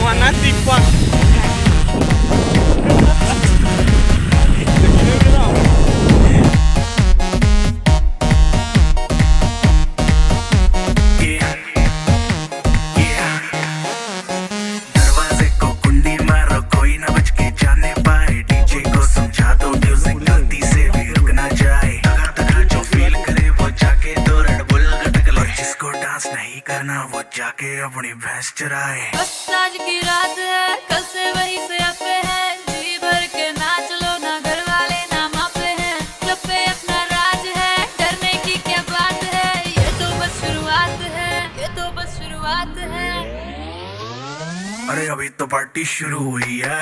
Mana tipa. दरवाजे को कुंडी मारो, कोई ना बच के जाने पाए। डीजे को समझा दो म्यूजिक गलती से भी रुक ना जाए। तगा जो फील करे वो जाके दो रेड बुल गटक ले। जिसको डांस नहीं करना वो जाके अपनी भैंस चराए। बस आज की रात है, कल से वही से अपे है। जी भर के नाच लो ना, घर वाले ना मापे हैं। क्लब पे अपना राज है, डरने की क्या बात है। ये तो बस शुरुआत है, ये तो बस शुरुआत है। अरे अभी तो पार्टी शुरू हुई है।